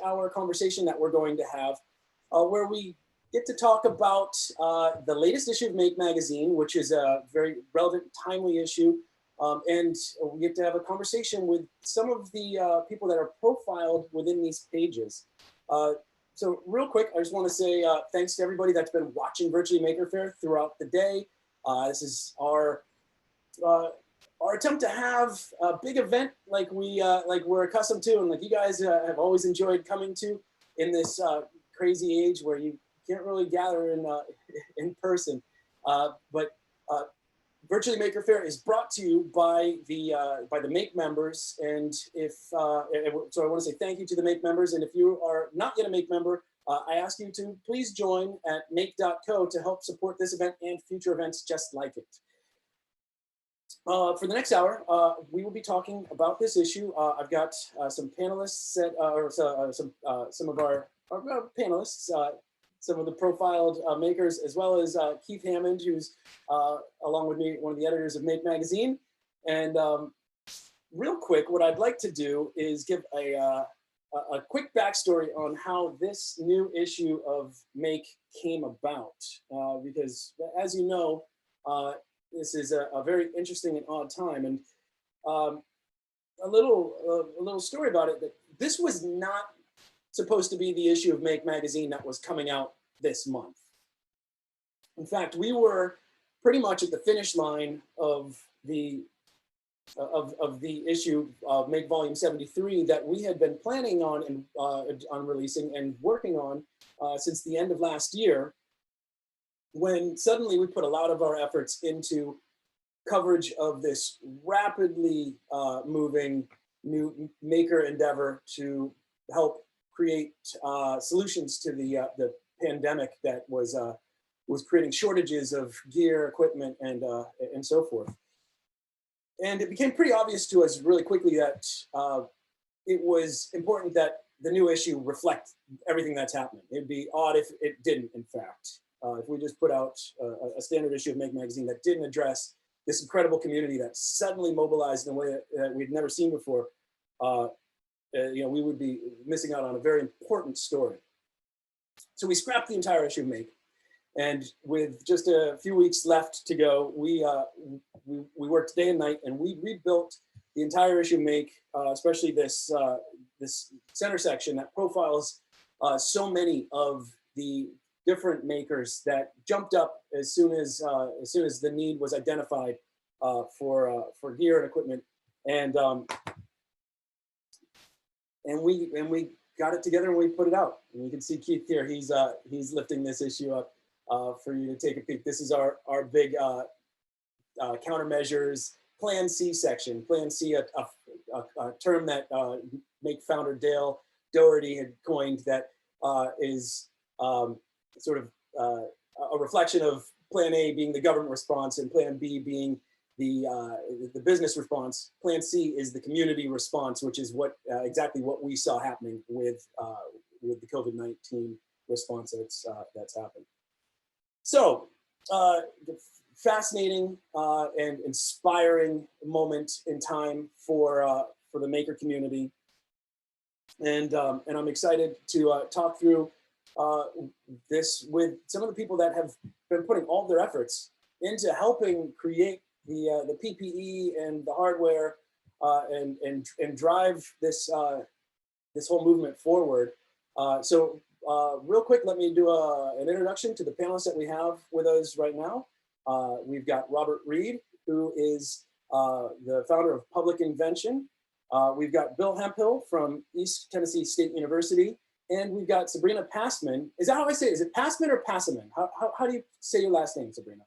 hour conversation that we're going to have where we get to talk about the latest issue of Make magazine, which is a very relevant, timely issue. And we get to have a conversation with some of the people that are profiled within these pages. So real quick, I just want to say thanks to everybody that's been watching Virtually Maker Faire throughout the day. This is our attempt to have a big event like we're accustomed to, and like you guys have always enjoyed coming to in this crazy age where you can't really gather in person. But Virtually Maker Faire is brought to you by the Make members, and so I want to say thank you to the Make members. And if you are not yet a Make member, I ask you to please join at make.co to help support this event and future events just like it. For the next hour, we will be talking about this issue. I've got some panelists, some of our panelists, some of the profiled makers, as well as Keith Hammond, who's, along with me, one of the editors of Make magazine. And real quick, what I'd like to do is give a quick backstory on how this new issue of Make came about. Because, as you know, this is a very interesting and odd time. And a little story about it, that this was not supposed to be the issue of Make magazine that was coming out this month. In fact, we were pretty much at the finish line of the issue of Make Volume 73 that we had been planning on and on releasing and working on since the end of last year, when suddenly we put a lot of our efforts into coverage of this rapidly moving new maker endeavor to help create solutions to the pandemic that was creating shortages of gear, equipment, and so forth. And it became pretty obvious to us really quickly that it was important that the new issue reflect everything that's happening. It'd be odd if it didn't, in fact. If we just put out a standard issue of Make magazine that didn't address this incredible community that suddenly mobilized in a way that we'd never seen before, we would be missing out on a very important story. So we scrapped the entire issue of Make, and with just a few weeks left to go, we worked day and night, and we rebuilt the entire issue of Make, especially this center section that profiles so many of the different makers that jumped up as soon as the need was identified for gear and equipment, and we got it together and we put it out. And you can see Keith here; he's lifting this issue up for you to take a peek. This is our big countermeasures Plan C section. Plan C, a term that Make founder Dale Doherty had coined, that is sort of a reflection of Plan A being the government response and Plan B being the business response. Plan C is the community response, which is exactly what we saw happening with the COVID-19 response that's happened. So, fascinating and inspiring moment in time for the maker community, and I'm excited to talk through this with some of the people that have been putting all their efforts into helping create the PPE and the hardware and drive this this whole movement forward. So real quick, let me do an introduction to the panelists that we have with us right now. We've got Robert Reed, who is the founder of Public Invention. We've got Bill Hemphill from East Tennessee State University. And we've got Sabrina Passman. Is that how I say it? Is it Passman or Passaman? How do you say your last name, Sabrina?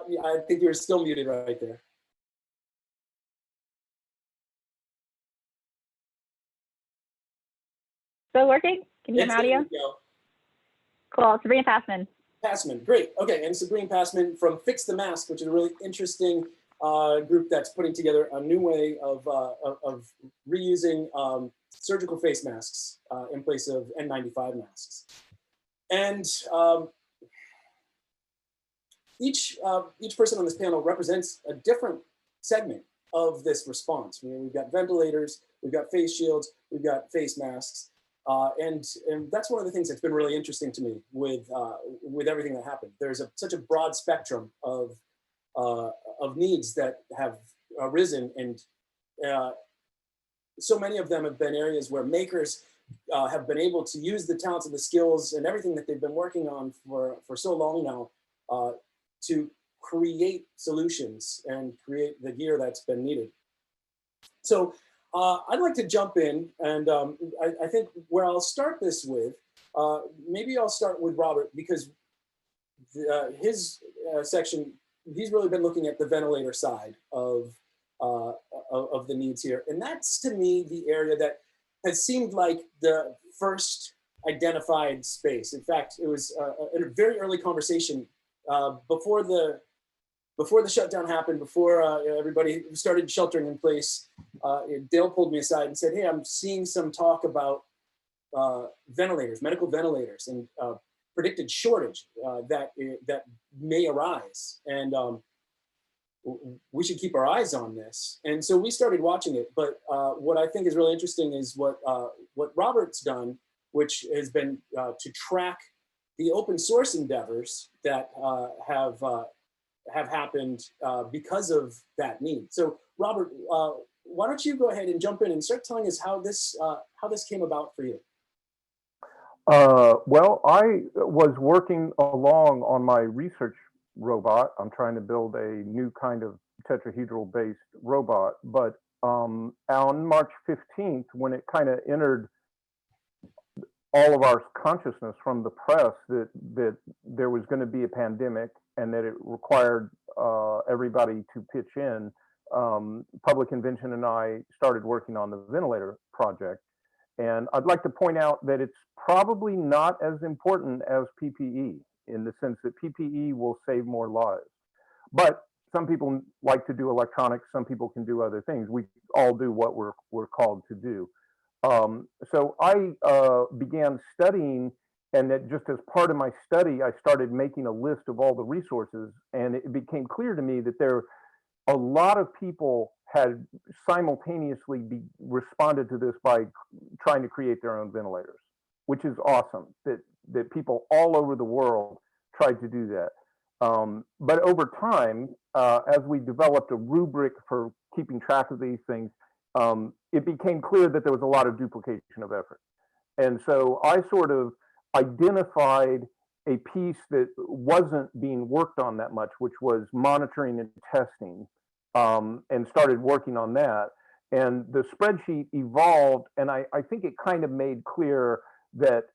Yeah, I think you're still muted right there. Still working? Can you hear my audio? Cool, Sabrina Passman. Passman, great. Okay, and Sabrina Passman from Fix the Mask, which is a really interesting group that's putting together a new way of reusing surgical face masks in place of N95 masks. And each person on this panel represents a different segment of this response. We've got ventilators, we've got face shields, we've got face masks. And that's one of the things that's been really interesting to me with everything that happened. There's such a broad spectrum of needs that have arisen, and so many of them have been areas where makers have been able to use the talents and the skills and everything that they've been working on for so long now to create solutions and create the gear that's been needed. So I'd like to jump in, and I think where I'll start this with, maybe I'll start with Robert, because his section, he's really been looking at the ventilator side of the needs here. And that's, to me, the area that has seemed like the first identified space. In fact, it was in a very early conversation before the shutdown happened, before everybody started sheltering in place. Dale pulled me aside and said, "Hey, I'm seeing some talk about ventilators, medical ventilators, and predicted shortage that may arise, and we should keep our eyes on this." And so we started watching it. But what I think is really interesting is what Robert's done, which has been to track the open source endeavors that have happened because of that need. So Robert, why don't you go ahead and jump in and start telling us how this came about for you? Well, I was working along on my research robot. I'm trying to build a new kind of tetrahedral based robot, but on March 15th, when it kind of entered all of our consciousness from the press that there was going to be a pandemic and that it required everybody to pitch in, Public Invention and I started working on the ventilator project. And I'd like to point out that it's probably not as important as PPE, in the sense that PPE will save more lives. But some people like to do electronics, some people can do other things. We all do what we're called to do. So I began studying, and that just as part of my study, I started making a list of all the resources, and it became clear to me that a lot of people had simultaneously responded to this by trying to create their own ventilators, which is awesome that people all over the world tried to do that. But over time, as we developed a rubric for keeping track of these things, it became clear that there was a lot of duplication of effort. And so I sort of identified a piece that wasn't being worked on that much, which was monitoring and testing, and started working on that. And the spreadsheet evolved, and I think it kind of made clear that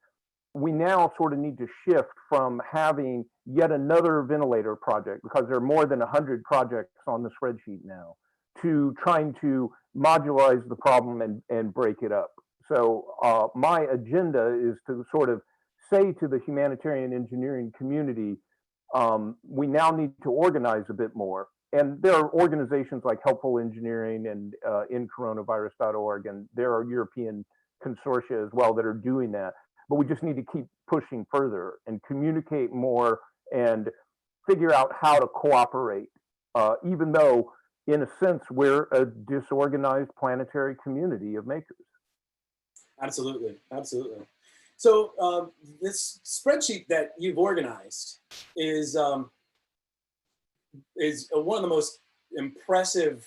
we now sort of need to shift from having yet another ventilator project, because there are more than 100 projects on the spreadsheet now, to trying to modularize the problem and break it up. So my agenda is to sort of say to the humanitarian engineering community, we now need to organize a bit more. And there are organizations like Helpful Engineering and InCoronavirus.org, and there are European consortia as well that are doing that. But we just need to keep pushing further and communicate more and figure out how to cooperate, even though, in a sense, we're a disorganized planetary community of makers. Absolutely, absolutely. So this spreadsheet that you've organized is one of the most impressive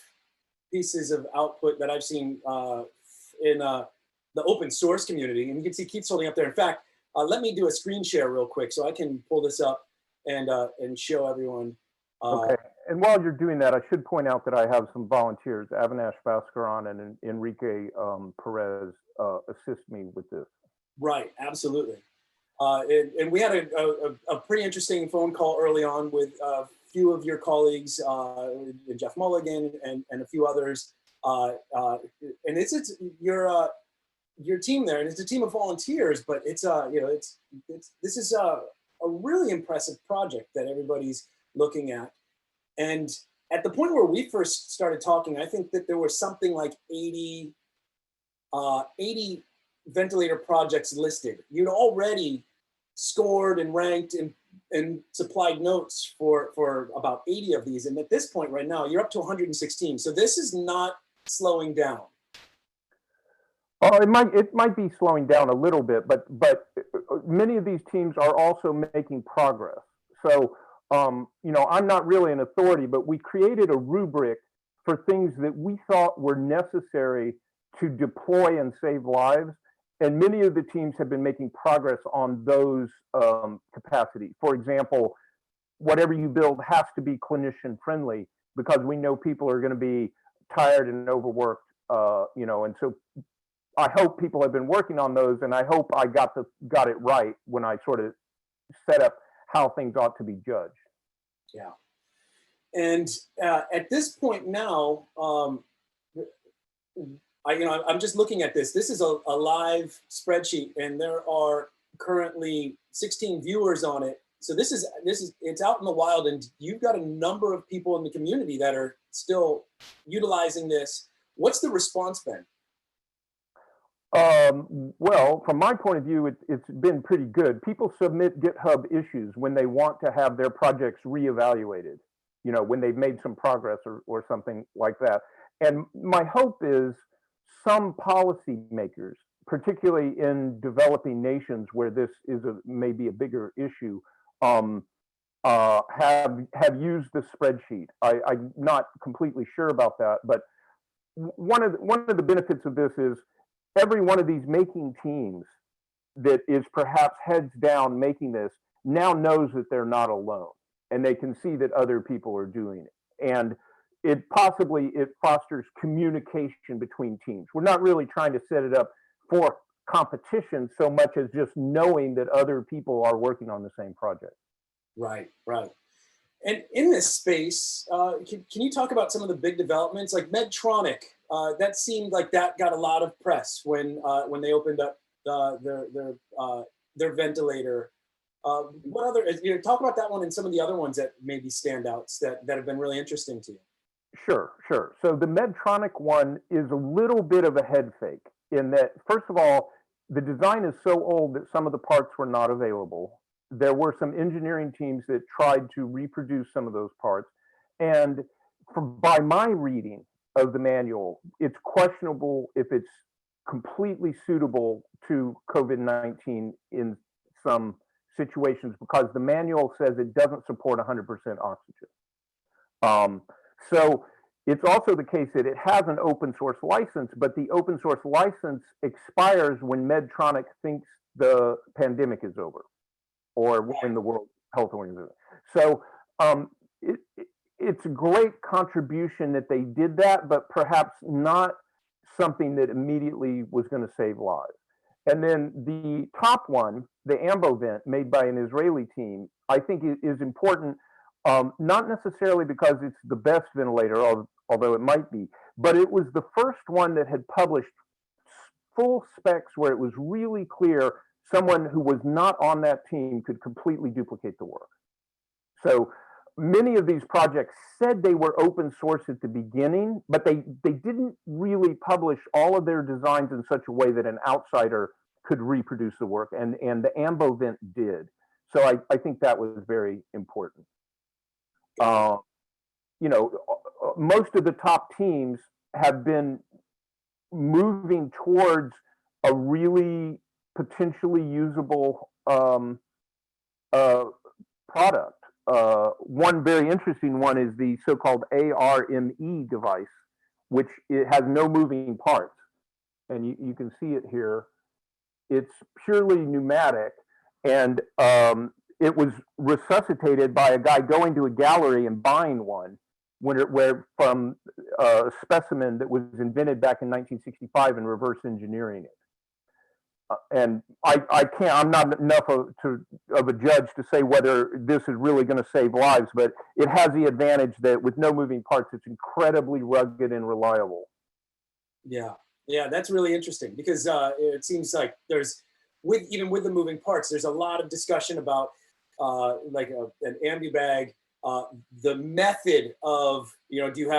pieces of output that I've seen in the open source community. And you can see Keith's holding up there. In fact, let me do a screen share real quick so I can pull this up and show everyone. Okay. And while you're doing that, I should point out that I have some volunteers, Avinash Bhaskaran and Enrique Perez, assist me with this. Right, absolutely. And we had a pretty interesting phone call early on with a few of your colleagues, Jeff Mulligan and a few others. And it's your team there, and it's a team of volunteers, but this is a really impressive project that everybody's looking at. And at the point where we first started talking, I think that there were something like 80 ventilator projects listed. You'd already scored and ranked and supplied notes for about 80 of these. And at this point right now, you're up to 116. So this is not slowing down. Oh, it might be slowing down a little bit, but many of these teams are also making progress. So, I'm not really an authority, but we created a rubric for things that we thought were necessary to deploy and save lives. And many of the teams have been making progress on those capacities. For example, whatever you build has to be clinician friendly because we know people are going to be tired and overworked, and so I hope people have been working on those, and I hope I got it right when I sort of set up how things ought to be judged. Yeah, and at this point now, I'm just looking at this. This is a live spreadsheet, and there are currently 16 viewers on it. So this is it's out in the wild, and you've got a number of people in the community that are still utilizing this. What's the response been? Well, from my point of view, it's been pretty good. People submit GitHub issues when they want to have their projects reevaluated, when they've made some progress or something like that. And my hope is some policymakers, particularly in developing nations where this is maybe a bigger issue, have used the spreadsheet. I'm not completely sure about that, but one of the benefits of this is every one of these making teams that is perhaps heads down making this now knows that they're not alone, and they can see that other people are doing it. And it fosters communication between teams. We're not really trying to set it up for competition so much as just knowing that other people are working on the same project. Right. And in this space, can you talk about some of the big developments like Medtronic? That seemed like that got a lot of press when they opened up their ventilator. What other? Talk about that one and some of the other ones that may be standouts that have been really interesting to you. Sure. So the Medtronic one is a little bit of a head fake in that, first of all, the design is so old that some of the parts were not available. There were some engineering teams that tried to reproduce some of those parts. And by my reading of the manual, it's questionable if it's completely suitable to COVID-19 in some situations because the manual says it doesn't support 100% oxygen. So it's also the case that it has an open source license, but the open source license expires when Medtronic thinks the pandemic is over or when the World Health Organization. So it's a great contribution that they did that, but perhaps not something that immediately was going to save lives. And then the top one, the AmboVent, made by an Israeli team, I think is important, not necessarily because it's the best ventilator, although it might be, but it was the first one that had published full specs where it was really clear someone who was not on that team could completely duplicate the work. So many of these projects said they were open source at the beginning, but they didn't really publish all of their designs in such a way that an outsider could reproduce the work, and the AmboVent did. So I think that was very important. Most of the top teams have been moving towards a really potentially usable product. One very interesting one is the so-called ARME device, which it has no moving parts. And you can see it here. It's purely pneumatic, and it was resuscitated by a guy going to a gallery and buying one from a specimen that was invented back in 1965 and reverse engineering it. And I'm not enough of a judge to say whether this is really going to save lives, but it has the advantage that with no moving parts, it's incredibly rugged and reliable. Yeah, that's really interesting because it seems like even with the moving parts, there's a lot of discussion about like an ambu bag, the method of, do you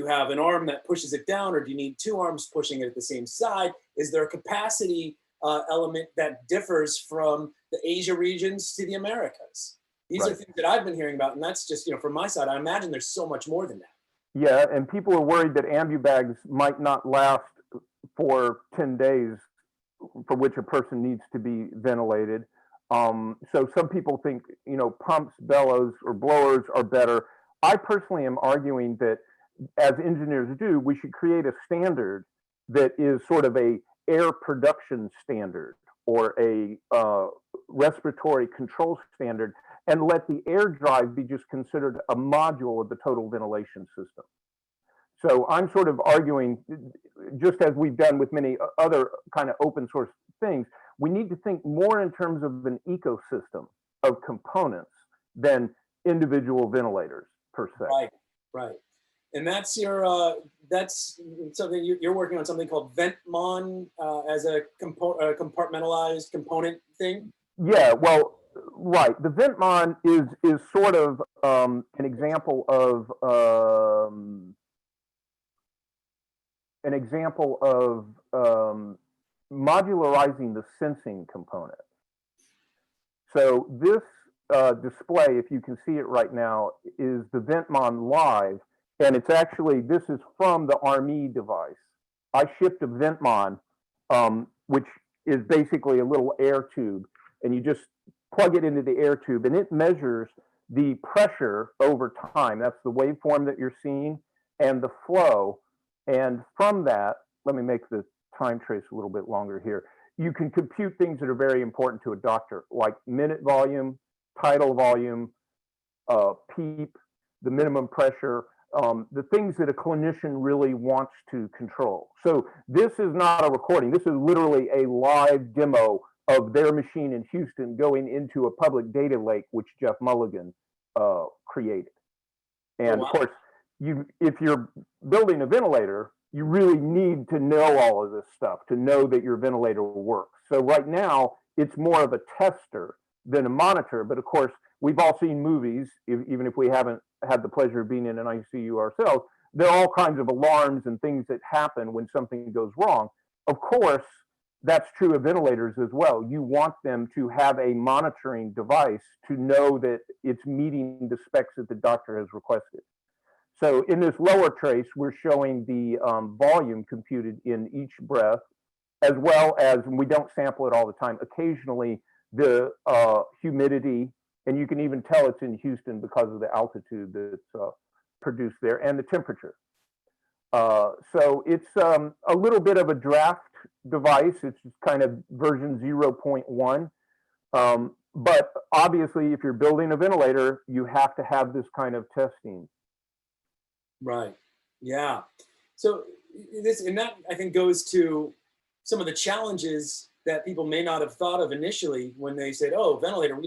have an arm that pushes it down, or do you need two arms pushing it at the same side? Is there a capacity element that differs from the Asia regions to the Americas? These are things that I've been hearing about, and that's just, from my side, I imagine there's so much more than that. Yeah, and people are worried that ambu bags might not last for 10 days for which a person needs to be ventilated. So some people think, pumps, bellows, or blowers are better. I personally am arguing that, as engineers do, we should create a standard that is sort of a air production standard or a respiratory control standard, and let the air drive be just considered a module of the total ventilation system. So I'm sort of arguing, just as we've done with many other kind of open source things, we need to think more in terms of an ecosystem of components than individual ventilators per se. Right, right. And that's your, that's something you're working on, something called VentMon as a compartmentalized component thing? Yeah, well, right. The VentMon is sort of an example of modularizing the sensing component. So this display, if you can see it right now, is the VentMon Live, and it's actually, this is from the RME device. I shipped a VentMon, which is basically a little air tube, and you just plug it into the air tube, and it measures the pressure over time. That's the waveform that you're seeing, and the flow. And from that, let me make the time trace a little bit longer here. You can compute things that are very important to a doctor, like minute volume, tidal volume, PEEP, the minimum pressure, the things that a clinician really wants to control. So this is not a recording. This is literally a live demo of their machine in Houston going into a public data lake, which Jeff Mulligan created. And of course, if you're building a ventilator, you really need to know all of this stuff to know that your ventilator will work. So right now, it's more of a tester than a monitor. But of course, we've all seen movies, even if we haven't had the pleasure of being in an ICU ourselves. There are all kinds of alarms and things that happen when something goes wrong. Of course, that's true of ventilators as well. You want them to have a monitoring device to know that it's meeting the specs that the doctor has requested. So in this lower trace, we're showing the volume computed in each breath, as well as, and we don't sample it all the time, occasionally the humidity, and you can even tell it's in Houston because of the altitude that's produced there, and the temperature. So it's a little bit of a draft device. It's just kind of version 0.1. But obviously, if you're building a ventilator, you have to have this kind of testing. Right. Yeah. So this, and that I think goes to some of the challenges that people may not have thought of initially when they said, "Oh, ventilator,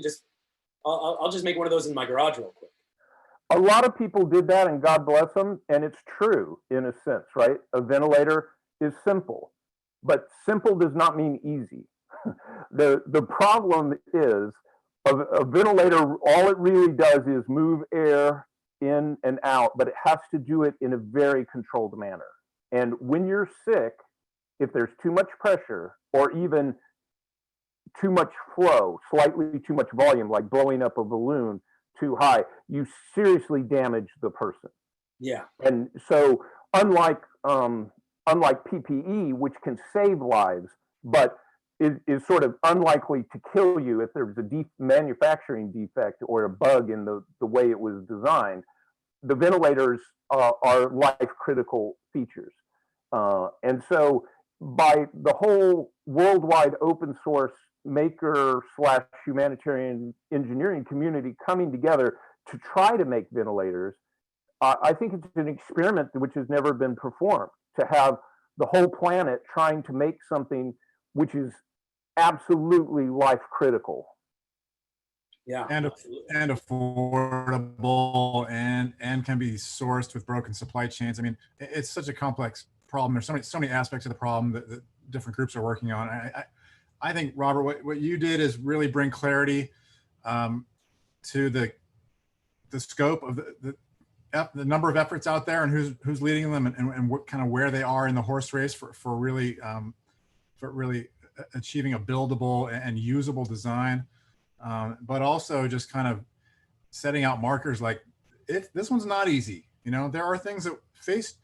I'll just make one of those in my garage real quick." A lot of people did that, and God bless them. And it's true in a sense, right? A ventilator is simple, but simple does not mean easy. The problem is a ventilator, all it really does is move air in and out, but it has to do it in a very controlled manner. And when you're sick, if there's too much pressure or even too much flow, slightly too much volume, like blowing up a balloon too high, you seriously damage the person. Yeah. And so unlike PPE, which can save lives, but is sort of unlikely to kill you if there's a manufacturing defect or a bug in the way it was designed, the ventilators are life critical features. And so by the whole worldwide open source maker / humanitarian engineering community coming together to try to make ventilators, I think it's an experiment which has never been performed, to have the whole planet trying to make something which is absolutely life critical. Yeah, and affordable and can be sourced with broken supply chains. I mean, it's such a complex problem. There's so many aspects of the problem that different groups are working on. I think, Robert, what you did is really bring clarity to the scope of the number of efforts out there and who's leading them and what kind of where they are in the horse race for really achieving a buildable and usable design. But also just kind of setting out markers like, this one's not easy. You know, there are things that face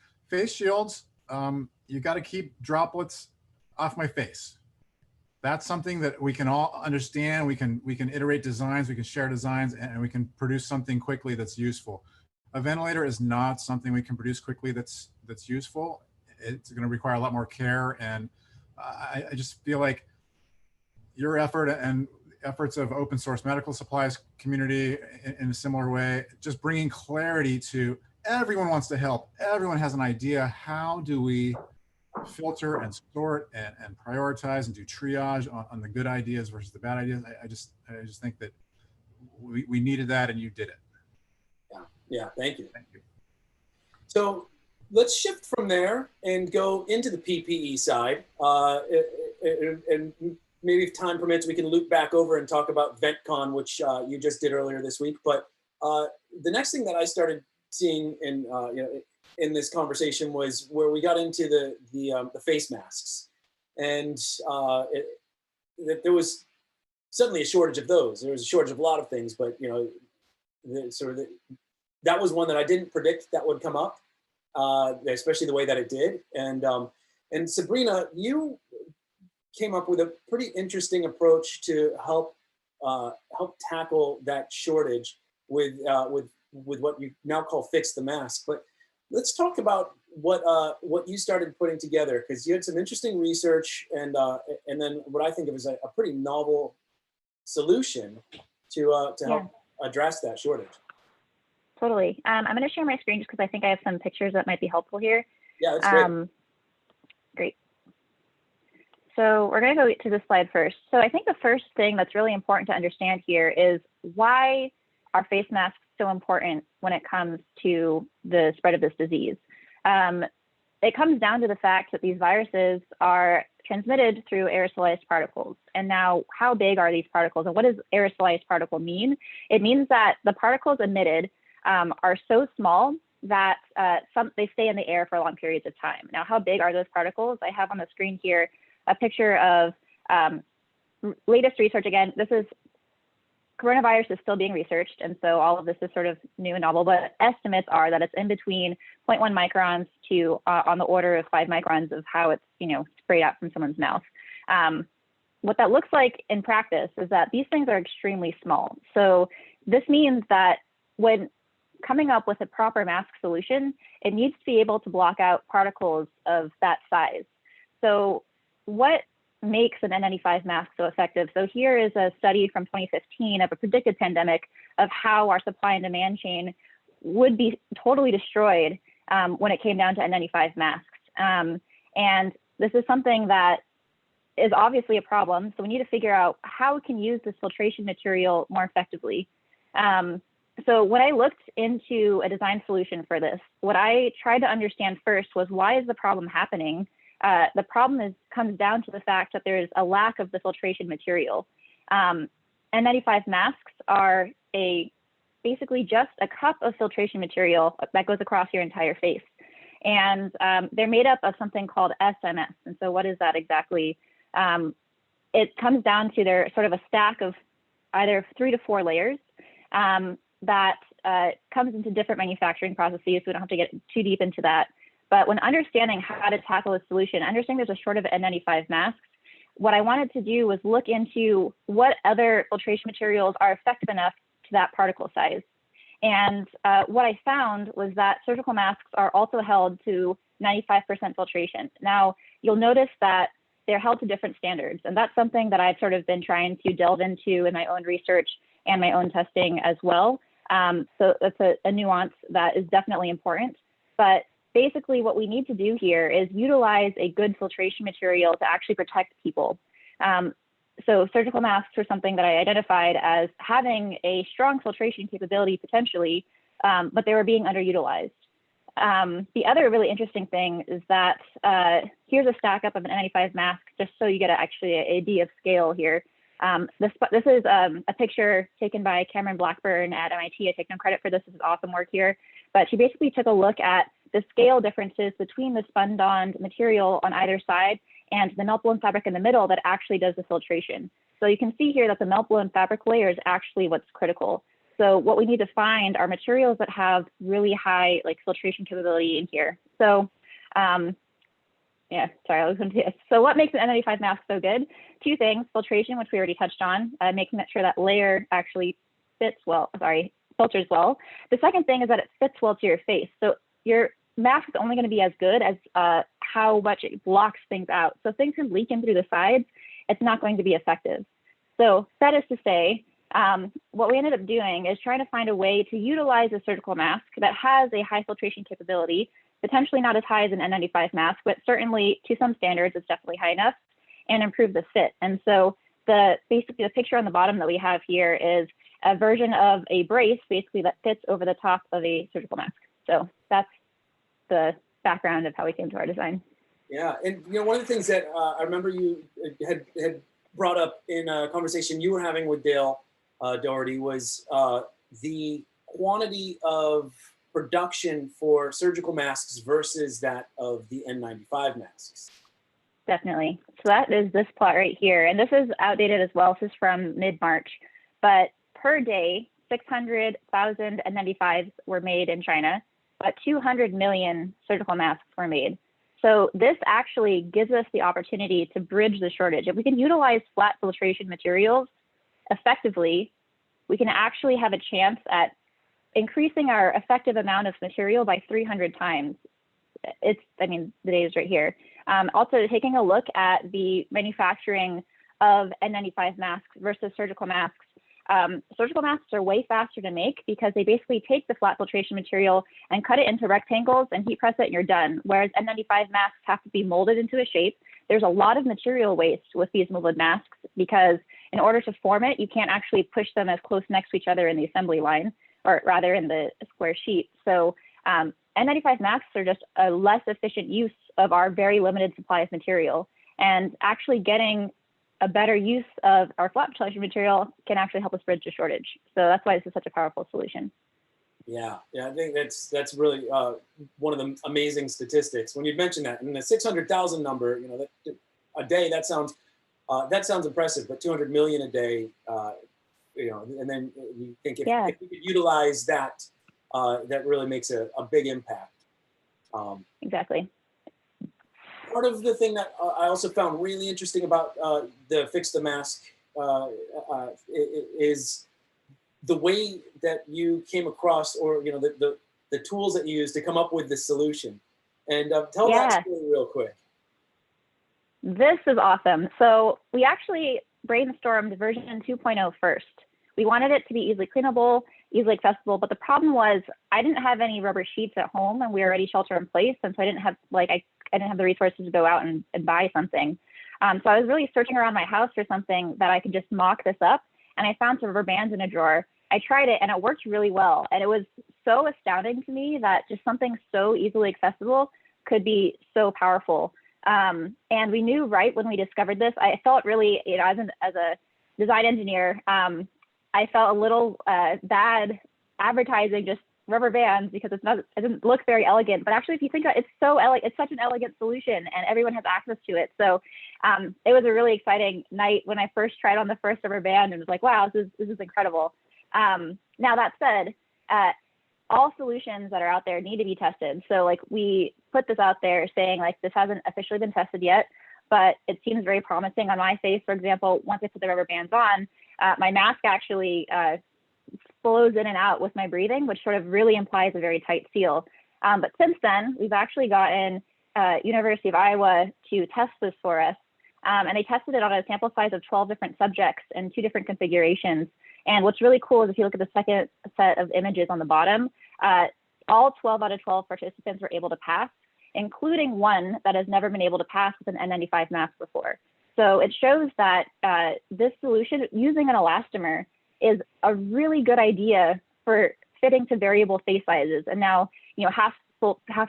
shields you got to keep droplets off my face. That's something that we can all understand. We can iterate designs, we can share designs, and we can produce something quickly that's useful. A ventilator is not something we can produce quickly that's useful. It's going to require a lot more care, and I just feel like your effort and efforts of open source medical supplies community in a similar way, just bringing clarity to everyone wants to help. Everyone has an idea. How do we filter and sort and prioritize and do triage on the good ideas versus the bad ideas? I just think that we needed that, and you did it. Yeah, thank you. Thank you. So let's shift from there and go into the PPE side. And maybe if time permits, we can loop back over and talk about VentCon, which you just did earlier this week. But the next thing that I started seeing in this conversation was where we got into the face masks, and there was suddenly a shortage of those. There was a shortage of a lot of things, but that was one that I didn't predict that would come up, especially the way that it did. And Sabrina, you came up with a pretty interesting approach to help tackle that shortage with what you now call Fix the Mask. But let's talk about what you started putting together, because you had some interesting research and then what I think of as a pretty novel solution to help address that shortage. Totally. I'm going to share my screen just because I think I have some pictures that might be helpful here. Yeah, that's great. Great. So we're going to go to this slide first. So I think the first thing that's really important to understand here is why are face masks so important when it comes to the spread of this disease. It comes down to the fact that these viruses are transmitted through aerosolized particles. And now, how big are these particles, and what does aerosolized particle mean? It means that the particles emitted are so small that they stay in the air for long periods of time. Now, how big are those particles? I have on the screen here a picture of latest research. Again, this is coronavirus is still being researched, and so all of this is sort of new and novel, but estimates are that it's in between 0.1 microns to on the order of 5 microns of how it's sprayed out from someone's mouth. What that looks like in practice is that these things are extremely small. So this means that when coming up with a proper mask solution, it needs to be able to block out particles of that size. So what makes an N95 mask so effective? So here is a study from 2015 of a predicted pandemic of how our supply and demand chain would be totally destroyed when it came down to N95 masks. And this is something that is obviously a problem. So we need to figure out how we can use this filtration material more effectively. So when I looked into a design solution for this, what I tried to understand first was, why is the problem happening? The problem comes down to the fact that there is a lack of the filtration material. N95 masks are basically just a cup of filtration material that goes across your entire face. And they're made up of something called SMS. And so what is that exactly? It comes down to they're sort of a stack of either 3 to 4 layers that comes into different manufacturing processes. We don't have to get too deep into that. But when understanding how to tackle a solution, understanding there's a shortage of N95 masks, what I wanted to do was look into what other filtration materials are effective enough to that particle size. And what I found was that surgical masks are also held to 95% filtration. Now, you'll notice that they're held to different standards. And that's something that I've sort of been trying to delve into in my own research and my own testing as well. So that's a nuance that is definitely important. But basically what we need to do here is utilize a good filtration material to actually protect people. So surgical masks were something that I identified as having a strong filtration capability potentially, but they were being underutilized. The other really interesting thing is that here's a stack up of an N95 mask, just so you get actually an idea of scale here. This is a picture taken by Cameron Blackburn at MIT. I take no credit for this. This is awesome work here. But she basically took a look at the scale differences between the spun-bond material on either side and the melt-blown fabric in the middle that actually does the filtration. So you can see here that the melt-blown fabric layer is actually what's critical. So what we need to find are materials that have really high filtration capability in here. So Yeah, sorry, I was going to do. So what makes an N95 mask so good? Two things: filtration, which we already touched on, making sure that layer actually filters well. The second thing is that it fits well to your face. So your mask is only going to be as good as how much it blocks things out. So if things can leak in through the sides, it's not going to be effective. So that is to say, what we ended up doing is trying to find a way to utilize a surgical mask that has a high filtration capability, potentially not as high as an N95 mask, but certainly to some standards, it's definitely high enough, and improve the fit. And so basically the picture on the bottom that we have here is a version of a brace, basically, that fits over the top of a surgical mask. So that's the background of how we came to our design. Yeah, and one of the things that I remember you had brought up in a conversation you were having with Dale Doherty was the quantity of production for surgical masks versus that of the N95 masks. Definitely. So that is this plot right here. And this is outdated as well. This is from mid-March. But per day, 600,000 N95s were made in China, but 200 million surgical masks were made. So this actually gives us the opportunity to bridge the shortage. If we can utilize flat filtration materials effectively, we can actually have a chance at increasing our effective amount of material by 300 times. The data is right here. Also taking a look at the manufacturing of N95 masks versus surgical masks. Surgical masks are way faster to make because they basically take the flat filtration material and cut it into rectangles and heat press it and you're done. Whereas N95 masks have to be molded into a shape. There's a lot of material waste with these molded masks because in order to form it, you can't actually push them as close next to each other in the assembly line, or rather in the square sheet. So N95 masks are just a less efficient use of our very limited supply of material, and actually getting a better use of our flat filtration material can actually help us bridge the shortage. So that's why this is such a powerful solution. Yeah, I think that's really one of the amazing statistics. When you mentioned that, and the 600,000 number, a day, that sounds impressive, but 200 million a day, and then you think if we could utilize that, that really makes a big impact. Exactly. Part of the thing that I also found really interesting about the Fix the Mask is the way that you came across, or the tools that you used to come up with the solution. And tell that story real quick. This is awesome. So we actually brainstormed version 2.0 first. We wanted it to be easily cleanable, easily accessible, but the problem was I didn't have any rubber sheets at home, and we were already shelter in place, and so I didn't have I didn't have the resources to go out and buy something. So I was really searching around my house for something that I could just mock this up, and I found some rubber bands in a drawer. I tried it, and it worked really well, and it was so astounding to me that just something so easily accessible could be so powerful. And we knew right when we discovered this. I felt really, as a design engineer, I felt a little bad advertising just rubber bands because it doesn't look very elegant. But actually, if you think about it, it's such an elegant solution, and everyone has access to it. So it was a really exciting night when I first tried on the first rubber band and was like, wow, this is incredible. Now that said, all solutions that are out there need to be tested. So we put this out there saying this hasn't officially been tested yet, but it seems very promising on my face. For example, once I put the rubber bands on, my mask actually flows in and out with my breathing, which sort of really implies a very tight seal. But since then, we've actually gotten University of Iowa to test this for us. And they tested it on a sample size of 12 different subjects in 2 different configurations. And what's really cool is if you look at the second set of images on the bottom, all 12 out of 12 participants were able to pass, including one that has never been able to pass with an N95 mask before. So it shows that this solution using an elastomer is a really good idea for fitting to variable face sizes. And now, half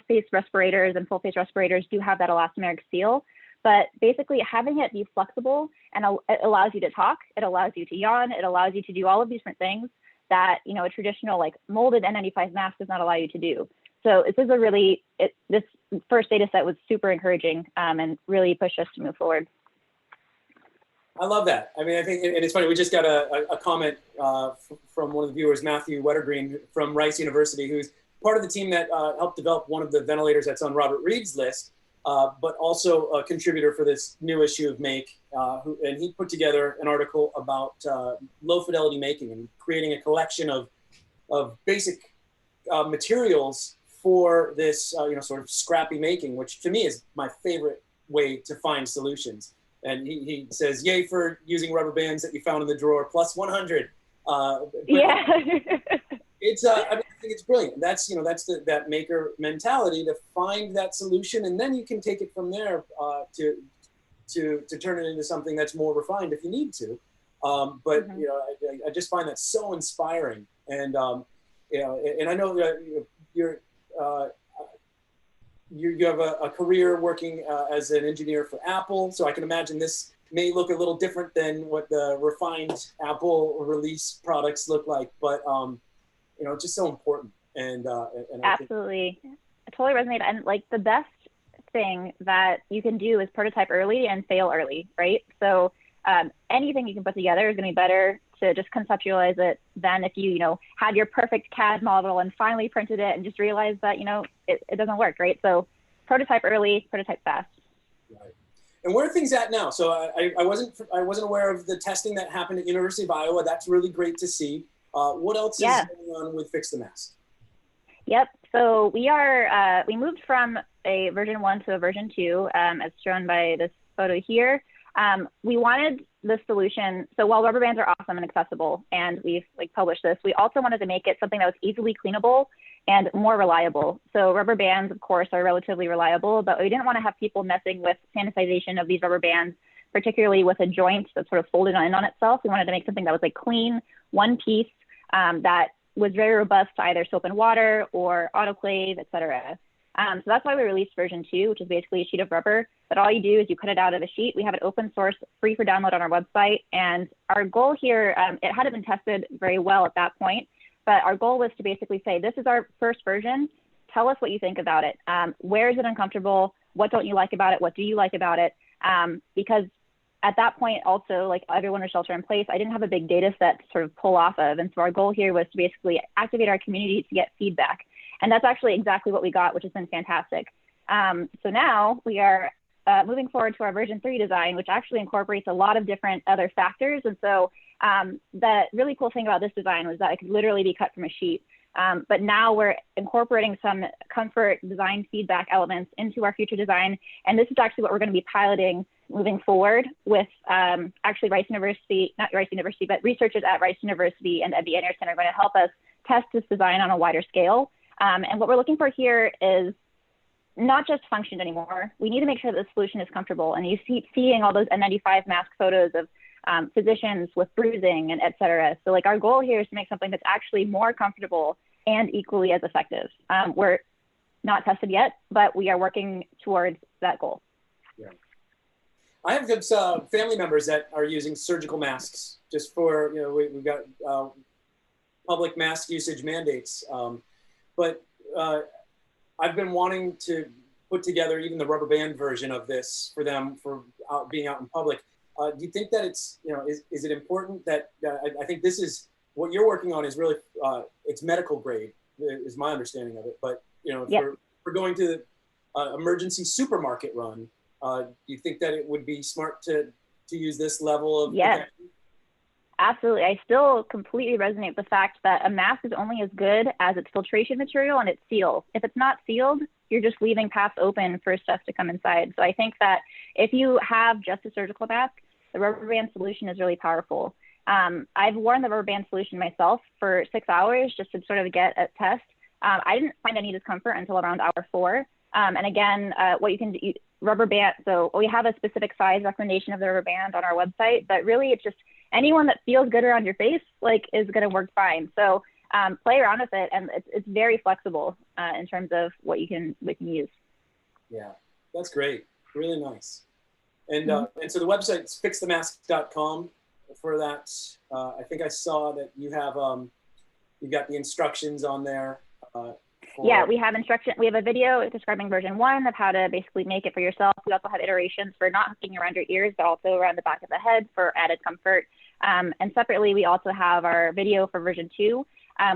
face respirators and full face respirators do have that elastomeric seal. But basically having it be flexible, and it allows you to talk, it allows you to yawn, it allows you to do all of these different things that a traditional molded N95 mask does not allow you to do. So this is this first data set was super encouraging and really pushed us to move forward. I love that. I think, and it's funny, we just got a comment from one of the viewers, Matthew Wettergreen from Rice University, who's part of the team that helped develop one of the ventilators that's on Robert Reed's list. but also a contributor for this new issue of Make. And he put together an article about low fidelity making and creating a collection of basic materials for this, sort of scrappy making, which to me is my favorite way to find solutions. And he says, yay for using rubber bands that you found in the drawer, plus 100. Yeah. It's I think it's brilliant. That's that maker mentality to find that solution, and then you can take it from there to turn it into something that's more refined if you need to. But I just find that so inspiring, and and I know that you have a career working as an engineer for Apple, so I can imagine this may look a little different than what the refined Apple release products look like, but it's just so important. And absolutely, I totally resonate. And like the best thing that you can do is prototype early and fail early, right? So anything you can put together is going to be better to just conceptualize it than if you had your perfect CAD model and finally printed it and just realized that it doesn't work, right? So prototype early, prototype fast. Right. And where are things at now? So I wasn't aware of the testing that happened at University of Iowa. That's really great to see. What else is going on with Fix the Mask? Yep. So we moved from a version 1 to a version 2, as shown by this photo here. We wanted the solution. So while rubber bands are awesome and accessible, and we've published this, we also wanted to make it something that was easily cleanable and more reliable. So rubber bands, of course, are relatively reliable, but we didn't want to have people messing with sanitization of these rubber bands, particularly with a joint that's sort of folded in on itself. We wanted to make something that was clean, one piece, that was very robust to either soap and water or autoclave, et cetera. So that's why we released version 2, which is basically a sheet of rubber. But all you do is you cut it out of the sheet. We have it open source, free for download on our website. And our goal here, it hadn't been tested very well at that point, but our goal was to basically say, this is our first version. Tell us what you think about it. Where is it uncomfortable? What don't you like about it? What do you like about it? Because at that point, also, everyone was shelter in place, I didn't have a big data set to sort of pull off of. And so our goal here was to basically activate our community to get feedback. And that's actually exactly what we got, which has been fantastic. So now we are moving forward to our version 3 design, which actually incorporates a lot of different other factors. And so the really cool thing about this design was that it could literally be cut from a sheet. But now we're incorporating some comfort design feedback elements into our future design. And this is actually what we're going to be piloting moving forward with actually Rice University, not Rice University, but researchers at Rice University and MD Anderson are going to help us test this design on a wider scale. And what we're looking for here is not just function anymore. We need to make sure that the solution is comfortable. And you see seeing all those N95 mask photos of physicians with bruising and et cetera. So our goal here is to make something that's actually more comfortable and equally as effective. We're not tested yet, but we are working towards that goal. Yeah. I have some family members that are using surgical masks just for, we've got public mask usage mandates. But I've been wanting to put together even the rubber band version of this for them for being out in public. Do you think that it's, is it important that, I think this is, what you're working on is really, it's medical grade, is my understanding of it. But, if we're going to the emergency supermarket run, do you think that it would be smart to use this level of protection? Absolutely. I still completely resonate with the fact that a mask is only as good as its filtration material and its seal. If it's not sealed, you're just leaving paths open for stuff to come inside. So I think that if you have just a surgical mask, the rubber band solution is really powerful. I've worn the rubber band solution myself for 6 hours just to sort of get a test. I didn't find any discomfort until around hour 4. And again, what you can do, rubber band, so we have a specific size recommendation of the rubber band on our website, but really it's just anyone that feels good around your face, is going to work fine. So play around with it, and it's very flexible in terms of what we can use. Yeah, that's great. Really nice. And and so the website's fixthemask.com for that. I think I saw that you have you got the instructions on there. Yeah, we have instruction. We have a video describing version 1 of how to basically make it for yourself. We also have iterations for not hooking around your ears, but also around the back of the head for added comfort. And separately, we also have our video for version 2.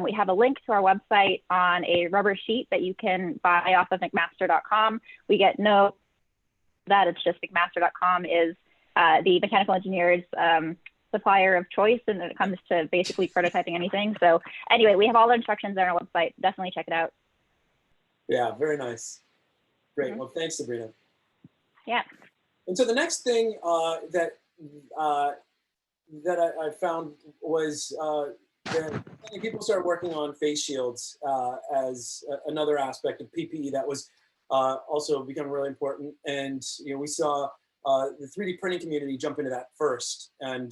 We have a link to our website on a rubber sheet that you can buy off of McMaster.com. We get no that, it's just McMaster.com is the mechanical engineer's supplier of choice when it comes to basically prototyping anything. So anyway, we have all the instructions on our website. Definitely check it out. Yeah, very nice. Great. Mm-hmm. Well, thanks, Sabrina. Yeah. And so the next thing that I found was that people started working on face shields as another aspect of PPE that was also become really important. And we saw the 3D printing community jump into that first and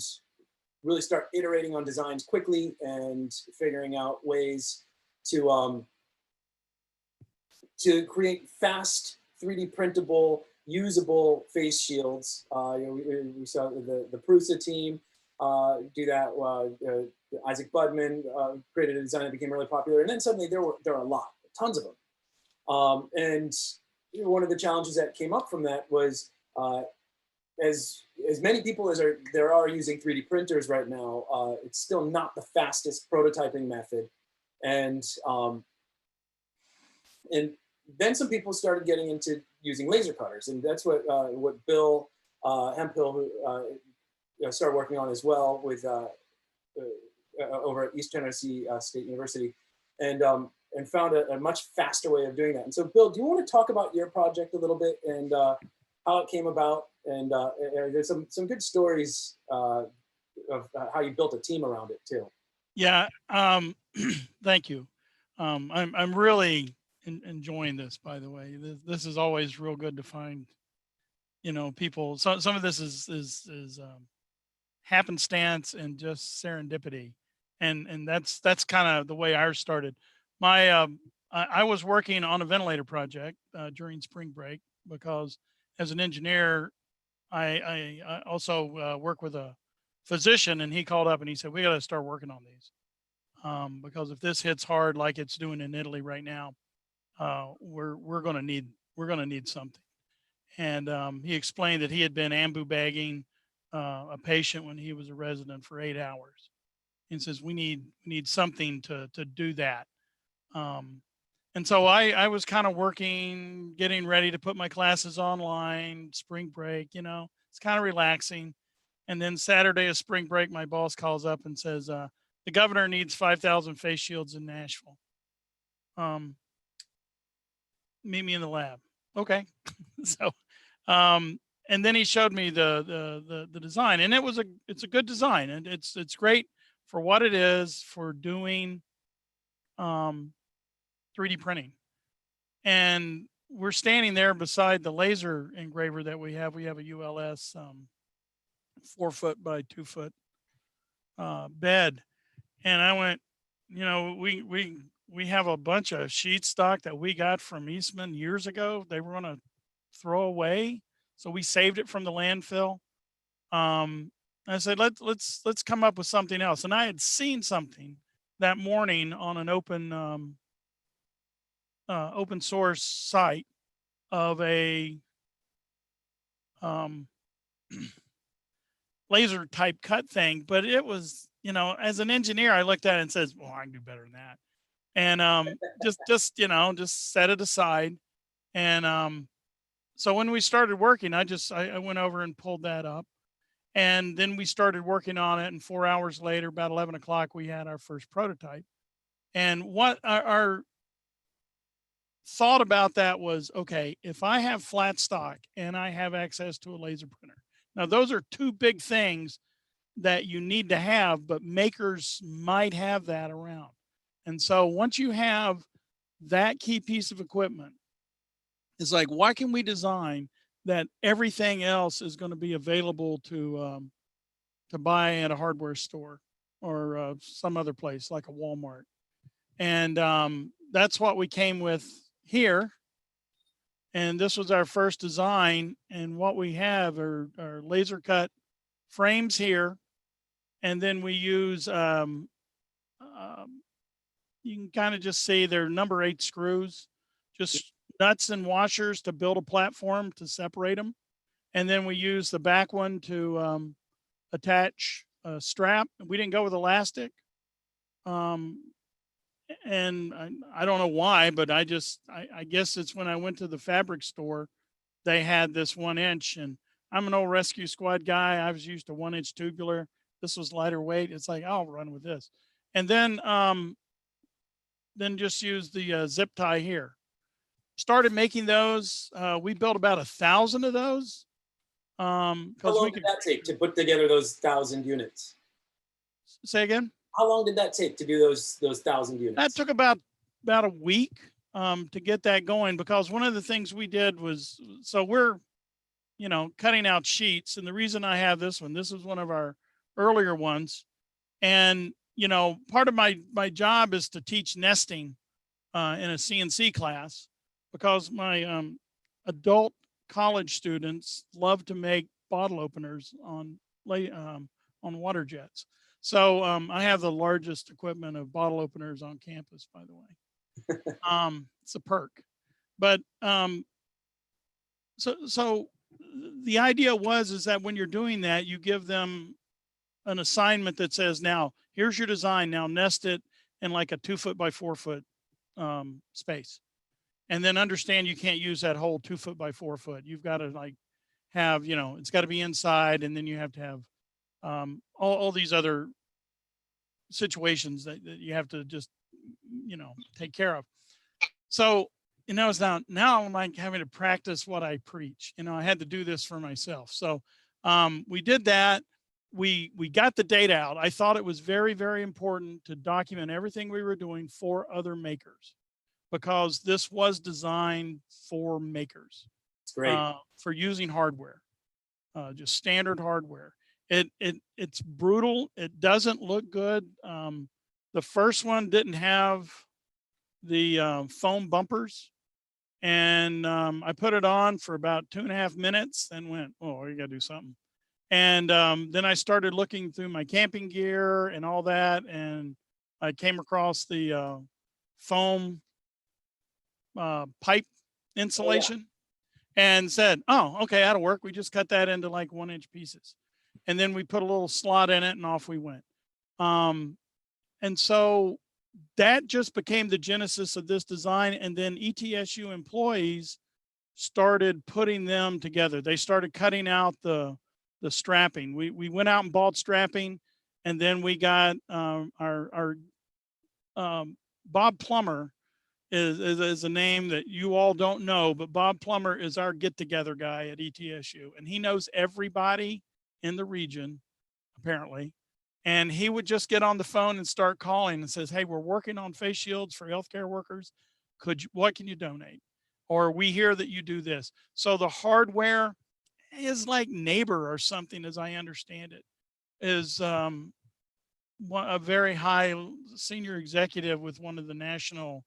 really start iterating on designs quickly and figuring out ways to create fast 3D printable, usable face shields. We saw the Prusa team do that. Isaac Budman created a design that became really popular, and then suddenly there were a lot, tons of them. And one of the challenges that came up from that was as many people as there are using 3D printers right now, it's still not the fastest prototyping method, and then some people started getting into using laser cutters, and that's what Bill Hemphill started working on as well with over at East Tennessee State University, and found a much faster way of doing that. And so, Bill, do you want to talk about your project a little bit and how it came about? And there's some good stories of how you built a team around it too. Yeah, thank you. I'm really enjoying this, by the way. This is always real good to find, people. So some of this is happenstance and just serendipity, and that's kind of the way ours started. I was working on a ventilator project during spring break because as an engineer, I also work with a physician, and he called up and he said, we got to start working on these. Because if this hits hard like it's doing in Italy right now, we're going to need something. And he explained that he had been ambu bagging a patient when he was a resident for 8 hours, and says we need something to do that. And so I was kind of working, getting ready to put my classes online, spring break, it's kind of relaxing. And then Saturday of spring break, my boss calls up and says, the governor needs 5,000 face shields in Nashville. Meet me in the lab. Okay. So, and then he showed me the design, and it's a good design, and it's great for what it is for doing 3D printing. And we're standing there beside the laser engraver that we have. We have a ULS 4 foot by 2 foot bed. And I went, we have a bunch of sheet stock that we got from Eastman years ago. They were going to throw away, so we saved it from the landfill. I said, let's come up with something else. And I had seen something that morning on an open source site of a laser type cut thing, but it was, as an engineer, I looked at it and says, well, I can do better than that. And just set it aside. And so when we started working, I went over and pulled that up. And then we started working on it. And 4 hours later, about 11 o'clock, we had our first prototype. And what our thought about that was, okay, if I have flat stock and I have access to a laser printer, now those are two big things that you need to have, but makers might have that around. And so once you have that key piece of equipment, it's like, why can we design that everything else is going to be available to buy at a hardware store or some other place like a Walmart? And that's what we came with here. And this was our first design. And what we have are laser cut frames here. And then we use, you can kind of just see they're number 8 screws, just nuts and washers to build a platform to separate them. And then we use the back one to attach a strap. We didn't go with elastic. And I don't know why, but I guess it's when I went to the fabric store they had this 1 inch, and I'm an old rescue squad guy. I was used to 1 inch tubular. This was lighter weight. It's like, I'll run with this. And then just use the zip tie here. Started making those. We built about 1,000 of those. How long did that take to put together those 1,000 units? Say again? How long did that take to do those 1,000 units? That took about a week to get that going, because one of the things we did was, so we're, you know, cutting out sheets. And the reason I have this one, this is one of our earlier ones. And, you know, part of my job is to teach nesting in a CNC class, because my adult college students love to make bottle openers on water jets. So I have the largest equipment of bottle openers on campus, by the way. It's a perk. But so the idea is that when you're doing that, you give them an assignment that says, now here's your design, now nest it in like a 2 foot by 4 foot space. And then understand you can't use that whole 2 foot by 4 foot. You've got to like have, you know, it's got to be inside, and then you have to have all these other situations that you have to just, you know, take care of. So, you know, it's now I'm like having to practice what I preach. You know, I had to do this for myself. So we did that. We got the data out. I thought it was very, very important to document everything we were doing for other makers, because this was designed for makers. It's great. For using hardware, just standard hardware. It's brutal. It doesn't look good. The first one didn't have the foam bumpers, and I put it on for about 2.5 minutes, then went, oh, you gotta do something. And then I started looking through my camping gear and all that, and I came across the foam pipe insulation, and said, oh, okay, that'll work. We just cut that into like 1 inch pieces. And then we put a little slot in it, and off we went. And so that just became the genesis of this design. And then ETSU employees started putting them together. They started cutting out the strapping. We went out and bought strapping, and then we got our Bob Plummer is a name that you all don't know, but Bob Plummer is our get-together guy at ETSU, and he knows everybody in the region, apparently. And he would just get on the phone and start calling and says, hey, we're working on face shields for healthcare workers. What can you donate? Or we hear that you do this. So the hardware is like Neighbor or something, as I understand it, is a very high senior executive with one of the national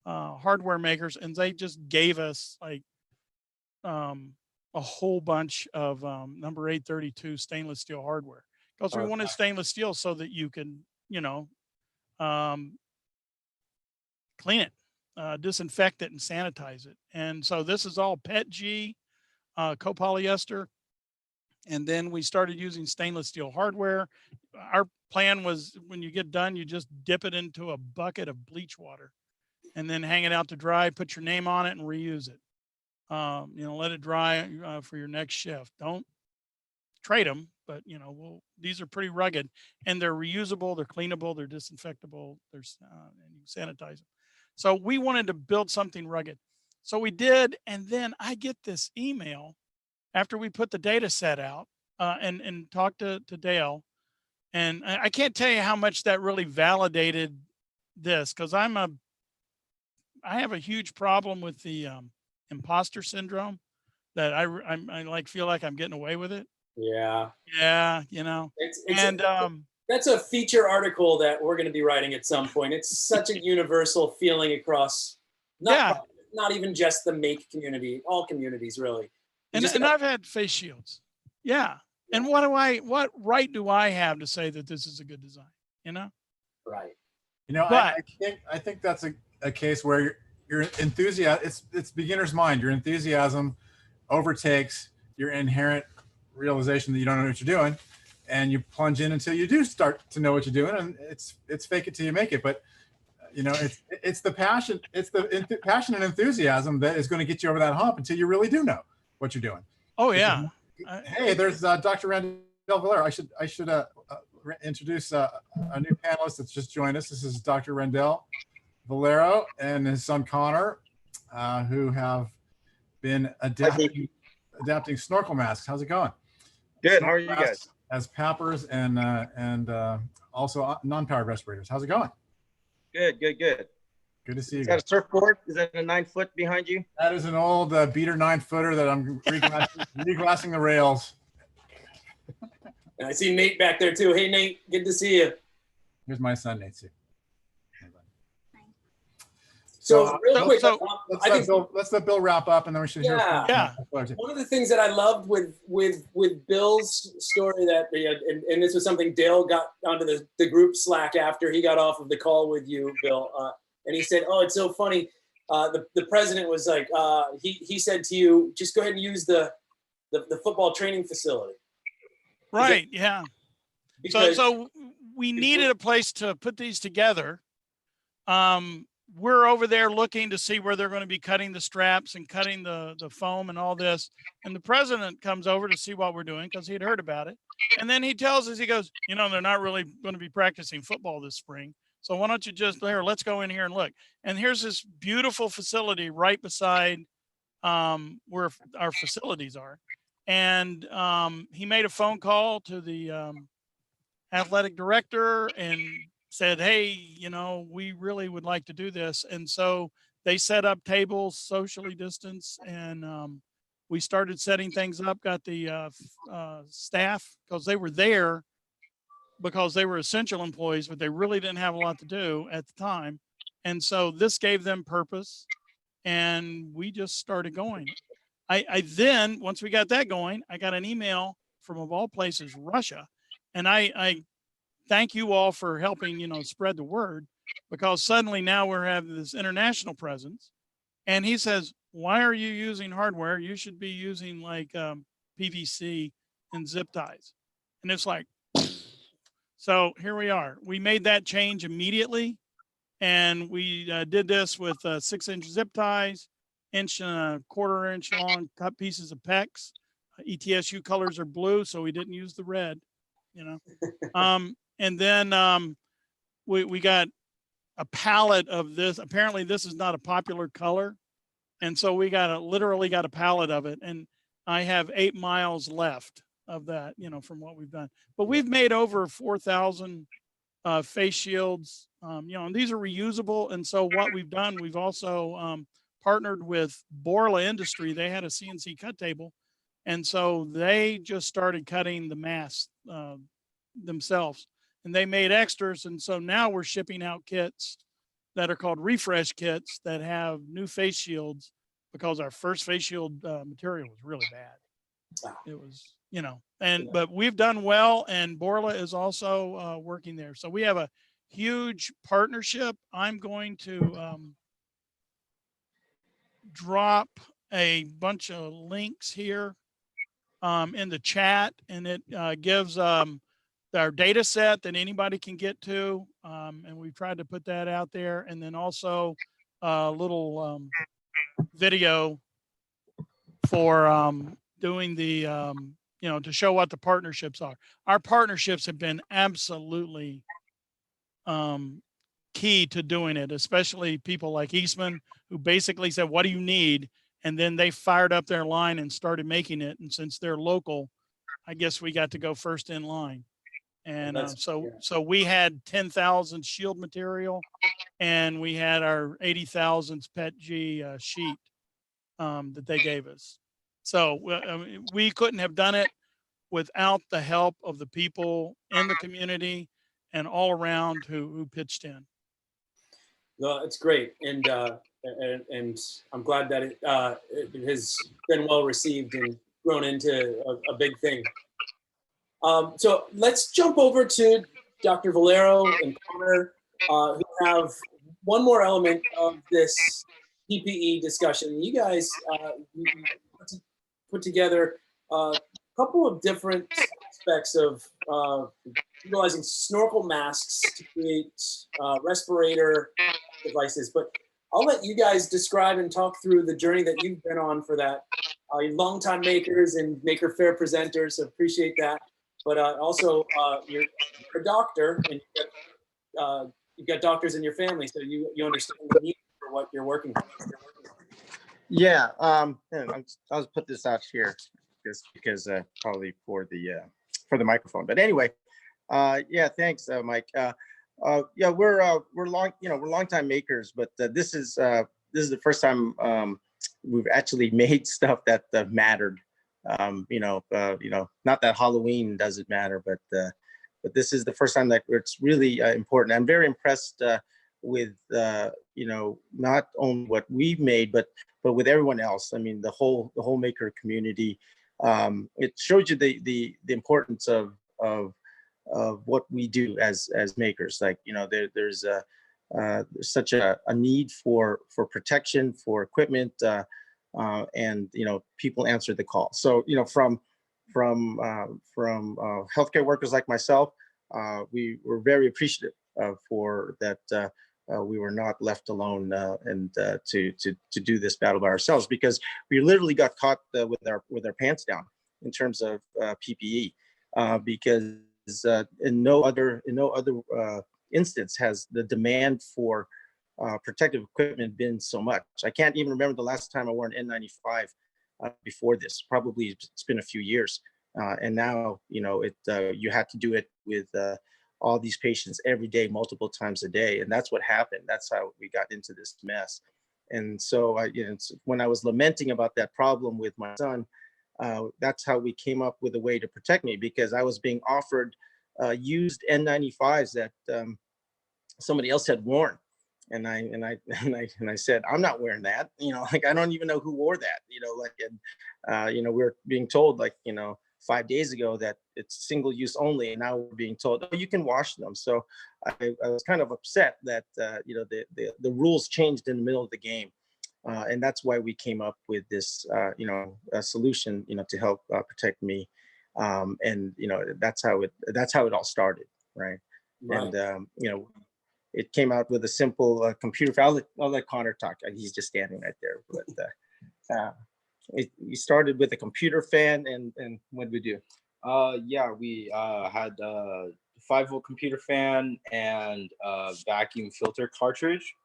hardware makers, and they just gave us like a whole bunch of number 832 stainless steel hardware, because we wanted stainless steel so that you can, you know, clean it, disinfect it, and sanitize it. And so this is all PETG, copolyester. And then we started using stainless steel hardware. Our plan was, when you get done, you just dip it into a bucket of bleach water and then hang it out to dry, put your name on it, and reuse it. You know, let it dry for your next shift. Don't trade them, but you know, these are pretty rugged, and they're reusable, they're cleanable, they're disinfectable, and you can sanitize them. So we wanted to build something rugged. So we did, and then I get this email after we put the data set out and talked to Dale. And I can't tell you how much that really validated this, because I have a huge problem with the imposter syndrome, that I like feel like I'm getting away with it. Yeah. Yeah, you know. That's a feature article that we're going to be writing at some point. It's such a universal feeling across, not even just the make community, all communities really. And I've had face shields. Yeah. And what right do I have to say that this is a good design? You know? Right. You know, I think that's a case where your enthusiasm, it's beginner's mind. Your enthusiasm overtakes your inherent realization that you don't know what you're doing, and you plunge in until you do start to know what you're doing, and it's fake it till you make it. But you know, it's the passion, passion and enthusiasm that is going to get you over that hump until you really do know. what you're doing. Oh yeah. Hey, there's Dr. Randall Valero. I should introduce a new panelist that's just joined us. This is Dr. Randall Valero and his son Connor, who have been adapting snorkel masks. How's it going? Good. Snorkel How are you guys? As PAPRs and also non-powered respirators. How's it going? Good. Good to see you. Is that a surfboard? Is that a 9-foot behind you? That is an old beater 9-footer that I'm reglassing the rails. And I see Nate back there too. Hey, Nate, good to see you. Here's my son, Nate. So real quick, let's let Bill wrap up, and then we should hear from one of the things that I loved with Bill's story that, and this was something Dale got onto the group Slack after he got off of the call with you, Bill, and he said, "Oh, it's so funny." The president was like, he said to you, "Just go ahead and use the football training facility." Right. Yeah. So we needed a place to put these together. We're over there looking to see where they're going to be cutting the straps and cutting the foam and all this. And the president comes over to see what we're doing because he'd heard about it. And then he tells us, he goes, they're not really going to be practicing football this spring. So why don't you let's go in here and look. And here's this beautiful facility right beside where our facilities are. And he made a phone call to the athletic director and said, "Hey, we really would like to do this." And so they set up tables, socially distanced, and we started setting things up, got the staff, because they were there because they were essential employees, but they really didn't have a lot to do at the time. And so this gave them purpose, and we just started going. I then, once we got that going, I got an email from, of all places, Russia. And I thank you all for helping, spread the word, because suddenly now we're having this international presence. And he says, "Why are you using hardware? You should be using like PVC and zip ties." And it's like, so here we are. We made that change immediately. And we did this with 6-inch zip ties, 1.25-inch long cut pieces of PEX. ETSU colors are blue, so we didn't use the red, And then we got a pallet of this. Apparently this is not a popular color. And so we literally got a pallet of it. And I have 8 miles left of that, from what we've done. But we've made over 4,000 face shields, and these are reusable. And so what we've done, we've also partnered with Borla Industry. They had a CNC cut table. And so they just started cutting the masks themselves. And they made extras. And so now we're shipping out kits that are called refresh kits that have new face shields, because our first face shield material was really bad. It was, but we've done well, and Borla is also working there. So we have a huge partnership. I'm going to drop a bunch of links here in the chat, and it gives our data set that anybody can get to. And we've tried to put that out there. And then also a little video for doing the, to show what the partnerships are. Our partnerships have been absolutely key to doing it, especially people like Eastman, who basically said, "What do you need?" And then they fired up their line and started making it. And since they're local, I guess we got to go first in line. And so we had 10,000 shield material, and we had our 80,000 PETG sheet that they gave us. So we couldn't have done it without the help of the people in the community and all around who pitched in. No, it's great, and I'm glad that it has been well received and grown into a big thing. So let's jump over to Dr. Valero and Connor, who have one more element of this PPE discussion. You guys put together a couple of different aspects of utilizing snorkel masks to create respirator devices. But I'll let you guys describe and talk through the journey that you've been on for that. longtime makers and Maker Faire presenters, so appreciate that. But also, you're a doctor, and you've got doctors in your family, so you understand the need for what you're working on. Yeah, I'll put this out here just because probably for the microphone. But anyway, yeah, thanks, Mike. Yeah, we're longtime makers, but this is the first time we've actually made stuff that mattered. Not that Halloween doesn't matter, but this is the first time that it's really important. I'm very impressed with not only what we've made, but with everyone else. I mean, the whole maker community. It shows you the importance of what we do as makers. Like, there's such a need for protection, for equipment, and people answer the call. So from healthcare workers like myself, we were very appreciative for that. We were not left alone and to do this battle by ourselves, because we literally got caught with our pants down in terms of PPE, because in no other instance has the demand for protective equipment been so much. I can't even remember the last time I wore an N95 before this. Probably it's been a few years, and now you had to do it with all these patients every day, multiple times a day, and that's what happened. That's how we got into this mess. And so when I was lamenting about that problem with my son, that's how we came up with a way to protect me, because I was being offered used N95s that somebody else had worn, and I said, I'm not wearing that. Like, I don't even know who wore that. We're being told, like, 5 days ago that it's single use only, and now we're being told, oh, you can wash them. So I was kind of upset that the rules changed in the middle of the game, and that's why we came up with this a solution to help protect me, and that's how it all started, right? And it came out with a simple computer. I'll let Connor talk. He's just standing right there, but we started with a computer fan, and what did we do? Yeah, we had a 5-volt computer fan and a vacuum filter cartridge.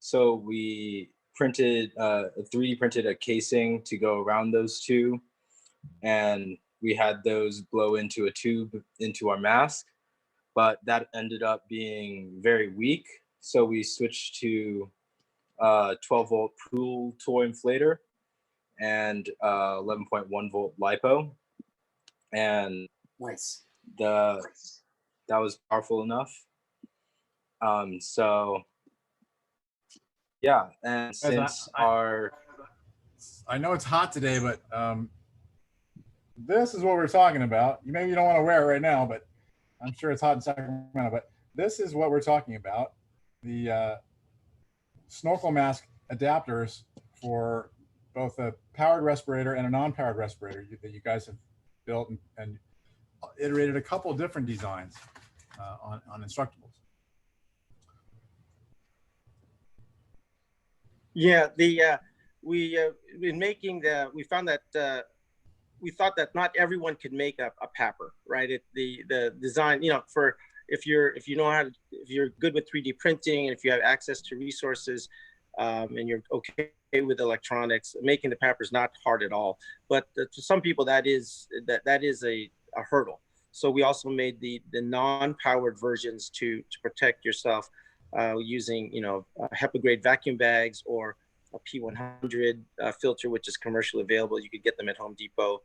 So we printed 3D printed a casing to go around those two, and we had those blow into a tube into our mask, but that ended up being very weak. So we switched to 12-volt pool toy inflator and 11.1 volt lipo, and Nice. that was powerful enough. So yeah, and since I know it's hot today, but this is what we're talking about. Maybe you don't want to wear it right now, but I'm sure it's hot in Sacramento. But this is what we're talking about: the Snorkel mask adapters for both a powered respirator and a non-powered respirator that you guys have built and iterated a couple of different designs on Instructables. Yeah, we found that we thought that not everyone could make a PAPR, right? The design, for if you're good with 3D printing, and if you have access to resources, and you're okay with electronics, making the PAPR is not hard at all. But to some people, that is a hurdle. So we also made the non-powered versions to protect yourself using HEPA grade vacuum bags, or a P100 filter, which is commercially available. You could get them at Home Depot,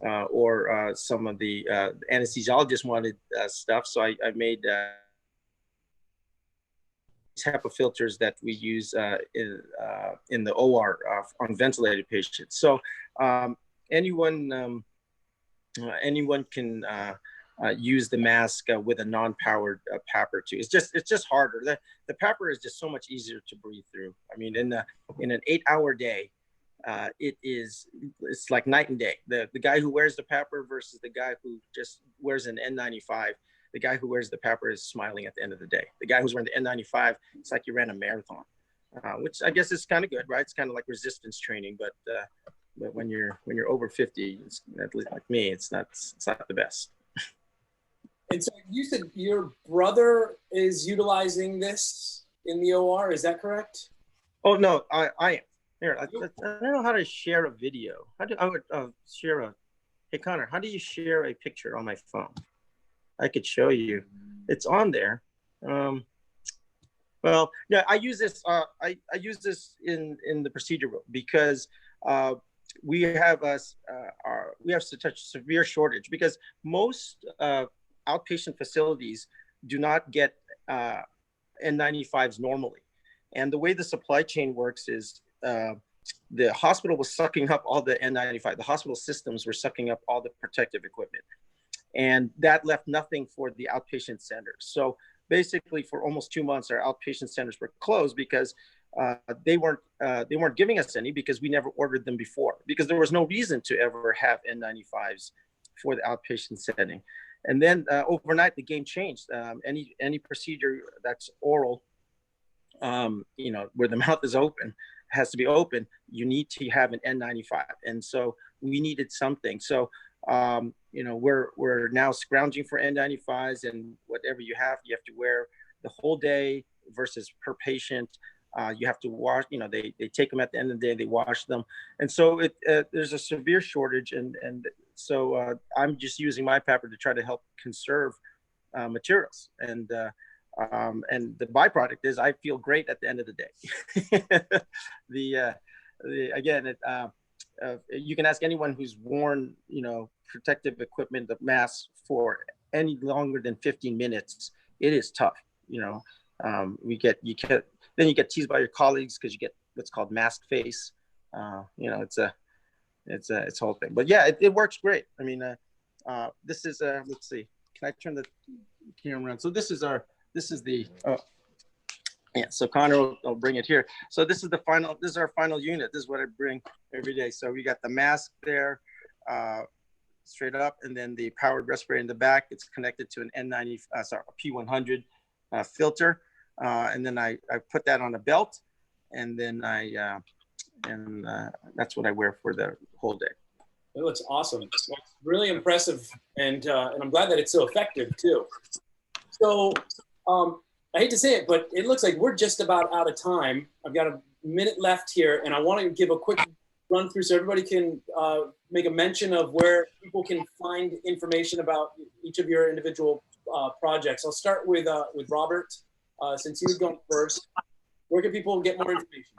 or some of the anesthesiologists wanted stuff. So I made HEPA filters that we use in the OR on ventilated patients. So anyone can use the mask with a non-powered PAPR too. It's just harder. The PAPR is just so much easier to breathe through. I mean, in an 8-hour day, it's like night and day. The guy who wears the PAPR versus the guy who just wears an N95. The guy who wears the PAPR is smiling at the end of the day. The guy who's wearing the N95, it's like you ran a marathon, which I guess is kind of good, right? It's kind of like resistance training, but but when you're over 50, it's, at least like me, it's not the best. And so you said your brother is utilizing this in the OR, is that correct? Oh no, I am. Here, I don't know how to share a video. How do I would share a? Hey Connor, how do you share a picture on my phone? I could show you. It's on there. Well, yeah, I use this. I use this in the procedure room because we have such a severe shortage because most outpatient facilities do not get N95s normally, and the way the supply chain works is the hospital was sucking up all the N95. The hospital systems were sucking up all the protective equipment, and that left nothing for the outpatient centers. So basically, for almost 2 months, our outpatient centers were closed because they weren't giving us any because we never ordered them before because there was no reason to ever have N95s for the outpatient setting. And then overnight, the game changed. Any procedure that's oral, where the mouth is open, has to be open. You need to have an N95, and so we needed something. So we're now scrounging for N95s, and whatever you have to wear the whole day versus per patient. You have to wash. They take them at the end of the day. They wash them, and so there's a severe shortage, and so I'm just using my paper to try to help conserve materials, and the byproduct is I feel great at the end of the day. Again, you can ask anyone who's worn protective equipment, the mask, for any longer than 15 minutes. It is tough. Then you get teased by your colleagues because you get what's called mask face. It's a whole thing. But yeah, it works great. I mean, this is let's see. Can I turn the camera around? So this is the yeah. So Connor will bring it here. So this is our final unit. This is what I bring every day. So we got the mask there, straight up, and then the powered respirator in the back. It's connected to an P100 filter, and then I put that on a belt, and then that's what I wear for the whole day. It looks awesome. It's really impressive, and I'm glad that it's so effective too. So I hate to say it, but it looks like we're just about out of time. I've got a minute left here, and I want to give a quick run through so everybody can make a mention of where people can find information about each of your individual projects. I'll start with Robert, since you've gone first. Where can people get more information?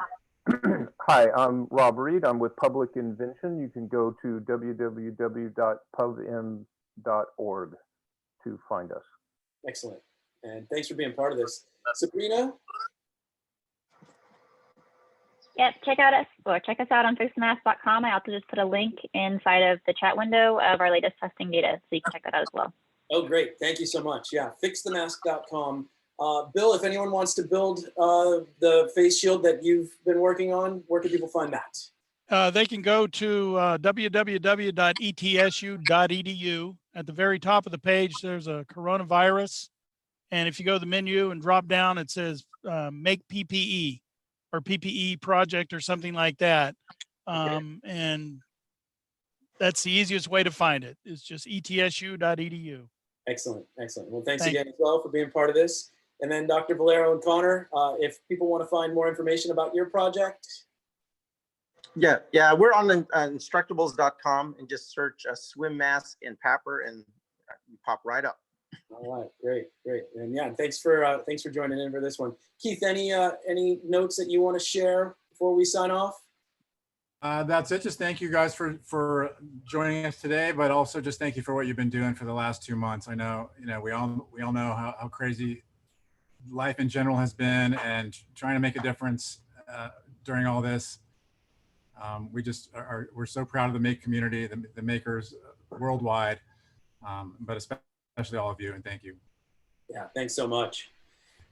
Hi, I'm Rob Reed. I'm with Public Invention. You can go to www.pubinv.org to find us. Excellent. And thanks for being part of this. Sabrina? Yep, check us out on fixthemask.com. I also just put a link inside of the chat window of our latest testing data, so you can check that out as well. Oh, great. Thank you so much. Yeah, fixthemask.com. Bill, if anyone wants to build the face shield that you've been working on, where can people find that? They can go to www.etsu.edu. At the very top of the page, there's a coronavirus. And if you go to the menu and drop down, it says make PPE or PPE project or something like that. And that's the easiest way to find it. It's just etsu.edu. Excellent. Excellent. Well, thanks again as well for being part of this. And then Dr. Valero and Connor, if people want to find more information about your project. Yeah, we're on instructables.com and just search a swim mask and PAPR and you pop right up. All right, great. And yeah, thanks for joining in for this one. Keith, any notes that you want to share before we sign off? That's it. Just thank you guys for joining us today, but also just thank you for what you've been doing for the last 2 months. I know, we all know how crazy life in general has been, and trying to make a difference during all this. We're so proud of the make community, the makers worldwide, but especially all of you, and thank you. Yeah, thanks so much.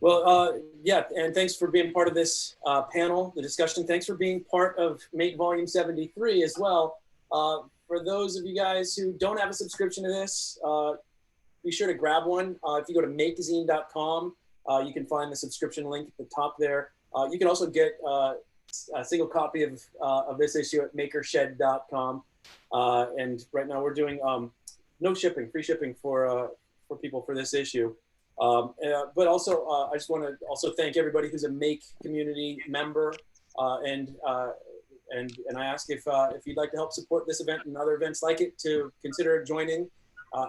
Well, yeah, and thanks for being part of this panel, the discussion. Thanks for being part of Make Volume 73 as well. For those of you guys who don't have a subscription to this, be sure to grab one. If you go to makezine.com, you can find the subscription link at the top there. You can also get a single copy of this issue at makershed.com. And right now we're doing no shipping, free shipping for people for this issue. But also, I just want to also thank everybody who's a Make community member, and I ask if you'd like to help support this event and other events like it, to consider joining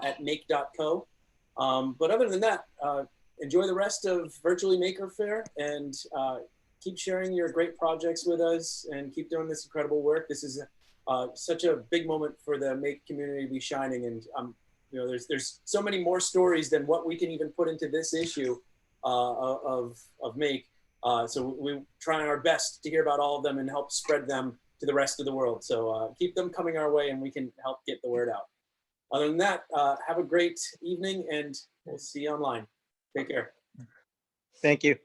at make.co. But other than that, enjoy the rest of Virtually Maker Fair, and keep sharing your great projects with us, and keep doing this incredible work. This is such a big moment for the Make community to be shining, and you know, there's so many more stories than what we can even put into this issue of Make. So we're trying our best to hear about all of them and help spread them to the rest of the world. So keep them coming our way, and we can help get the word out. Other than that, have a great evening, and we'll see you online. Take care. Thank you.